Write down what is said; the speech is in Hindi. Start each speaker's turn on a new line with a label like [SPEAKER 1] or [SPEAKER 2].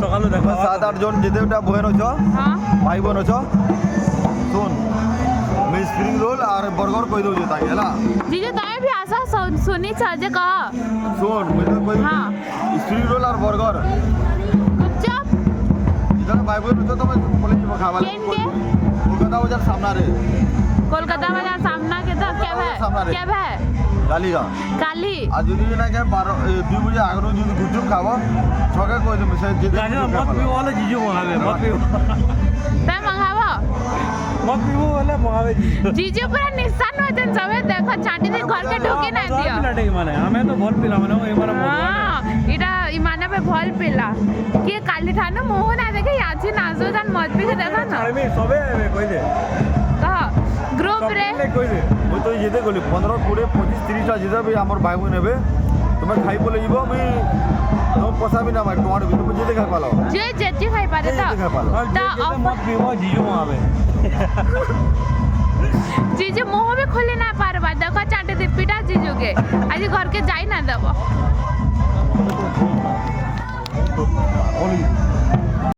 [SPEAKER 1] সকালে দেখা
[SPEAKER 2] 7-8 জন যেতে ওটা বহেন অছ
[SPEAKER 3] হ্যাঁ
[SPEAKER 2] ভাই বোন অছ শুন मैं स्प्रिंग रोल और बर्गर कह दो ताकि है
[SPEAKER 3] जीजू तमे भी आशा सुनी छ जे कह
[SPEAKER 2] सुन मैं तो कह
[SPEAKER 3] हाँ।
[SPEAKER 2] स्प्रिंग रोल और बर्गर
[SPEAKER 3] चुपचाप
[SPEAKER 2] इधर भाई बोल तो मैं बोले जी खावा
[SPEAKER 3] केन के
[SPEAKER 2] कोलकाता बाजार सामना रे
[SPEAKER 3] कोलकाता बाजार सामना के तो क्या
[SPEAKER 2] सामना रे।
[SPEAKER 3] है क्या है
[SPEAKER 2] गाली का
[SPEAKER 3] काली
[SPEAKER 2] आज যদি না কে 2 बजे আগরো যদি গুজব খাবো ছকে কই দেব সে যেতে
[SPEAKER 1] মত পিবো বলে জিজু মগাবে মত পিবো
[SPEAKER 3] तय मंगावो
[SPEAKER 1] মত পিবো বলে মগাবে
[SPEAKER 3] जीजू पूरा निशान होतन सबे देखो छाटी दे घर के ढुकी ना दियो
[SPEAKER 1] ପିଲାଟେ ମାନେ ଆମେ ତ ଭଲ ପିଲା ମାନେ ଏ ମାନେ
[SPEAKER 3] हाँ इटा इमाने पे भल पिला कि काली ठानु मोह ना देखे याची नाजो जान मत भी के देखो ना
[SPEAKER 1] আমি সবে কই দে
[SPEAKER 3] कह ग्रुप रे
[SPEAKER 1] কই দে
[SPEAKER 2] ମୁଁ ତ ଯେତେ ଗଲି 15 20 25 30 ଟା ଯେତେ ବି ଆମର ଭାଇ ଭଉଣୀ ନେବେ ତୁମେ ଖାଇ ବୋଲେ ଯିବ ମୁଇଁ ତମ ପଇସା ବି ନା ମାଗ ଟମାଟୋ ବି ତୁମେ ଯେତେ ଖାଇ ପାଲ
[SPEAKER 3] जे जेती खाई पारे
[SPEAKER 2] ଯେତେ ଖାଇ ପାଲ
[SPEAKER 3] ता
[SPEAKER 1] মত পিবো জিজু মগাবে
[SPEAKER 3] जीजू मुंह भी खोली ना पारबा देखो चाटे दीपीटा जीजू के आज घर के जाई ना देबो
[SPEAKER 2] बोली